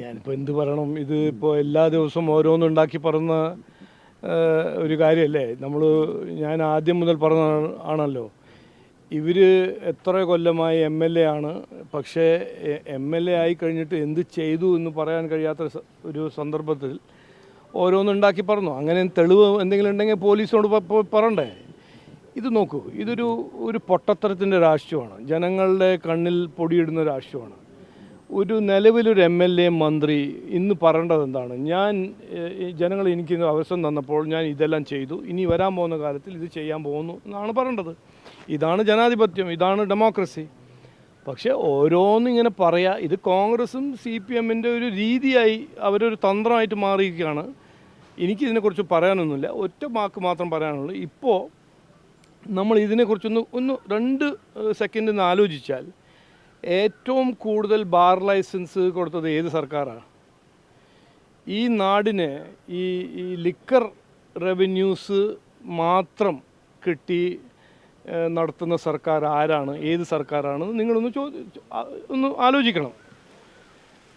ഞാനിപ്പോൾ എന്ത് പറയണം, ഇത് ഇപ്പോൾ എല്ലാ ദിവസവും ഓരോന്നുണ്ടാക്കി പറയുന്ന ഒരു കാര്യമല്ലേ. ഞാൻ ആദ്യം മുതൽ പറഞ്ഞ ആണല്ലോ, ഇവർ എത്ര കൊല്ലമായി MLA ആണ്, പക്ഷേ MLA ആയി കഴിഞ്ഞിട്ട് എന്ത് ചെയ്തു എന്ന് പറയാൻ കഴിയാത്ത ഒരു സന്ദർഭത്തിൽ ഓരോന്നുണ്ടാക്കി പറഞ്ഞു. അങ്ങനെ തെളിവ് എന്തെങ്കിലും ഉണ്ടെങ്കിൽ പോലീസിനോട് പറയണ്ടേ. ഇത് നോക്കൂ, ഒരു പൊട്ടത്തരത്തിൻ്റെ രാഷ്ട്രീയമാണ്, ജനങ്ങളുടെ കണ്ണിൽ പൊടിയിടുന്ന രാഷ്ട്രീയമാണ്. ഒരു നിലവിലൊരു MLA മന്ത്രി ഇന്ന് പറയേണ്ടത് എന്താണ്? ജനങ്ങൾ എനിക്ക് അവസരം തന്നപ്പോൾ ഞാൻ ഇതെല്ലാം ചെയ്തു, ഇനി വരാൻ പോകുന്ന കാലത്തിൽ ഇത് ചെയ്യാൻ പോകുന്നു എന്നാണ് പറയേണ്ടത്. ഇതാണ് ജനാധിപത്യം, ഇതാണ് ഡെമോക്രസി. പക്ഷേ ഓരോന്നിങ്ങനെ പറയുക, ഇത് കോൺഗ്രസും CPMൻ്റെ ഒരു രീതിയായി, അവരൊരു തന്ത്രമായിട്ട് മാറിയിരിക്കുകയാണ്. എനിക്കിതിനെക്കുറിച്ച് പറയാനൊന്നുമില്ല, ഒറ്റ വാക്ക് മാത്രം പറയാനുള്ളൂ. ഇപ്പോൾ നമ്മൾ ഇതിനെക്കുറിച്ചൊന്ന് 2 സെക്കൻഡ് ആലോചിച്ചാൽ, ഏറ്റവും കൂടുതൽ ബാർ ലൈസൻസ് കൊടുത്തത് ഏത് സർക്കാരാണ്? ഈ നാടിന് ഈ ലിക്കർ റവന്യൂസ് മാത്രം കിട്ടി നടത്തുന്ന സർക്കാർ ആരാണ്, ഏത് സർക്കാരാണ്? നിങ്ങളൊന്ന് ആലോചിക്കണം.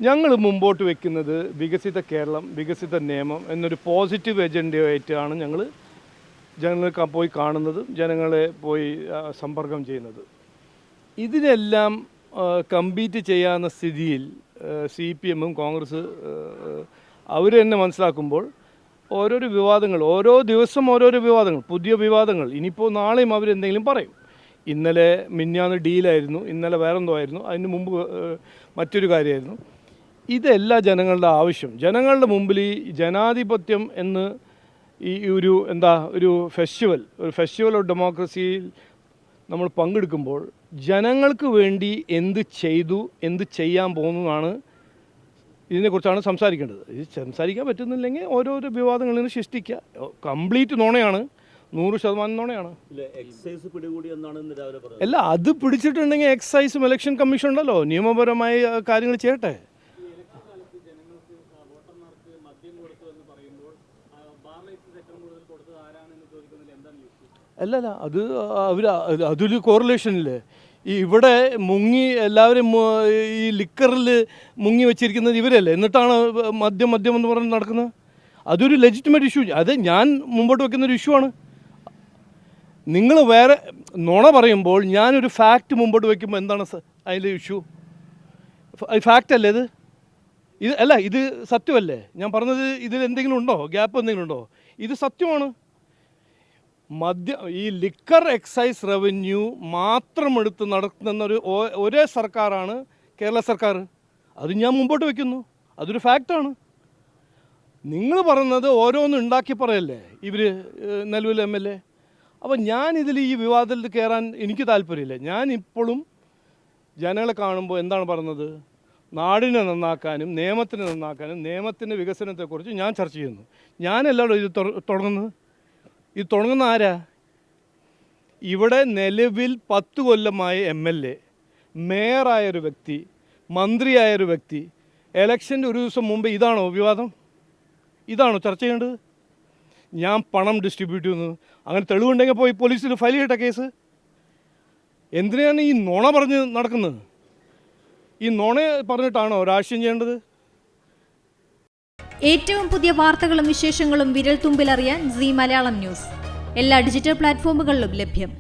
ഞങ്ങൾ മുമ്പോട്ട് വയ്ക്കുന്നത് വികസിത കേരളം, വികസിത നിയമം എന്നൊരു പോസിറ്റീവ് എജൻഡയായിട്ടാണ് ഞങ്ങൾ ജനങ്ങൾക്ക് പോയി കാണുന്നതും ജനങ്ങളെ പോയി സമ്പർക്കം ചെയ്യുന്നത്. ഇതിനെല്ലാം കമ്പീറ്റ് ചെയ്യാവുന്ന സ്ഥിതിയിൽ CPMും കോൺഗ്രസ് അവർ തന്നെ മനസ്സിലാക്കുമ്പോൾ ഓരോരോ വിവാദങ്ങൾ, ഓരോ ദിവസം ഓരോരോ വിവാദങ്ങൾ, പുതിയ വിവാദങ്ങൾ. ഇനിയിപ്പോൾ നാളെയും അവരെന്തെങ്കിലും പറയും. ഇന്നലെ മിനിഞ്ഞാന്ന് ഡീലായിരുന്നു, ഇന്നലെ വേറെന്തോ ആയിരുന്നു, അതിന് മുമ്പ് മറ്റൊരു കാര്യമായിരുന്നു. ഇതല്ല ജനങ്ങളുടെ ആവശ്യം. ജനങ്ങളുടെ മുമ്പിൽ ഈ ജനാധിപത്യം എന്ന് ഒരു ഫെസ്റ്റിവൽ ഓഫ് ഡെമോക്രസിയിൽ നമ്മൾ പങ്കെടുക്കുമ്പോൾ ജനങ്ങൾക്ക് വേണ്ടി എന്ത് ചെയ്തു, എന്ത് ചെയ്യാൻ പോകുന്നതാണ്, ഇതിനെക്കുറിച്ചാണ് സംസാരിക്കേണ്ടത്. ഇത് സംസാരിക്കാൻ പറ്റുന്നില്ലെങ്കിൽ ഓരോരോ വിവാദങ്ങളിൽ നിന്ന് സൃഷ്ടിക്കുക. കംപ്ലീറ്റ് നുണയാണ്, 100% നുണയാണ്. അല്ല, അത് പിടിച്ചിട്ടുണ്ടെങ്കിൽ എക്സൈസും ഇലക്ഷൻ കമ്മീഷൻ ഉണ്ടല്ലോ, നിയമപരമായ കാര്യങ്ങൾ ചെയ്യട്ടെ. അല്ലല്ല, അതൊരു കോറിലേഷനില്ലേ? ഇവിടെ എല്ലാവരും ഈ ലിക്കറിൽ മുങ്ങി വെച്ചിരിക്കുന്നത് ഇവരല്ലേ, എന്നിട്ടാണ് മദ്യം എന്ന് പറഞ്ഞ് നടക്കുന്നത്. അതൊരു ലെജിറ്റിമേറ്റ് ഇഷ്യൂ. അത് ഞാൻ മുമ്പോട്ട് വെക്കുന്നൊരു ഇഷ്യൂ ആണ്. നിങ്ങൾ വേറെ നുണ പറയുമ്പോൾ ഞാനൊരു ഫാക്റ്റ് മുമ്പോട്ട് വയ്ക്കുമ്പോൾ എന്താണ് അതിൻ്റെ ഇഷ്യൂ? ഫാക്റ്റ് അല്ലേ ഇത് സത്യമല്ലേ ഞാൻ പറഞ്ഞത്? ഇതിൽ എന്തെങ്കിലും ഉണ്ടോ, ഗ്യാപ്പ് എന്തെങ്കിലും ഉണ്ടോ? ഇത് സത്യമാണ്. ഈ ലിക്കർ എക്സൈസ് റവന്യൂ മാത്രം എടുത്ത് നടത്തുന്ന ഒരേ സർക്കാരാണ് കേരള സർക്കാർ. അത് ഞാൻ മുമ്പോട്ട് വയ്ക്കുന്നു, അതൊരു ഫാക്റ്റാണ്. നിങ്ങൾ പറയുന്നത് ഓരോന്നും ഉണ്ടാക്കി പറയല്ലേ ഇവർ നിലവിൽ MLA. അപ്പോൾ ഞാനിതിൽ ഈ വിവാദത്തിൽ കയറാൻ എനിക്ക് താല്പര്യമില്ല. ഞാനിപ്പോഴും ജനങ്ങളെ കാണുമ്പോൾ എന്താണ് പറയുന്നത്? നാടിനെ നന്നാക്കാനും നിയമത്തിനെ നന്നാക്കാനും നിയമത്തിൻ്റെ വികസനത്തെക്കുറിച്ച് ഞാൻ ചർച്ച ചെയ്യുന്നു. ഞാനല്ലാതെ ഇത് തുടങ്ങുന്നത്. ഇത് തുടങ്ങുന്ന ആരാ? ഇവിടെ നിലവിൽ 10 കൊല്ലമായ MLA, മേയറായൊരു വ്യക്തി, മന്ത്രിയായൊരു വ്യക്തി, എലക്ഷൻ്റെ ഒരു ദിവസം മുമ്പ് ഇതാണോ വിവാദം? ഇതാണോ ചർച്ച ചെയ്യേണ്ടത്? ഞാൻ പണം ഡിസ്ട്രിബ്യൂട്ട് ചെയ്യുന്നു, അങ്ങനെ തെളിവുണ്ടെങ്കിൽ പോയി പോലീസിൽ ഫയൽ ചെയ്യട്ടെ കേസ്. എന്തിനാണ് ഈ നുണ പറഞ്ഞ് നടക്കുന്നത്? ഈ നുണ പറഞ്ഞിട്ടാണോ രാഷ്ട്രീയം ചെയ്യേണ്ടത്? ഏറ്റവും പുതിയ വാർത്തകളും വിശേഷങ്ങളും വിരൽ തുമ്പിലറിയാൻ Zee മലയാളം ന്യൂസ് എല്ലാ ഡിജിറ്റൽ പ്ലാറ്റ്ഫോമുകളിലും ലഭ്യം.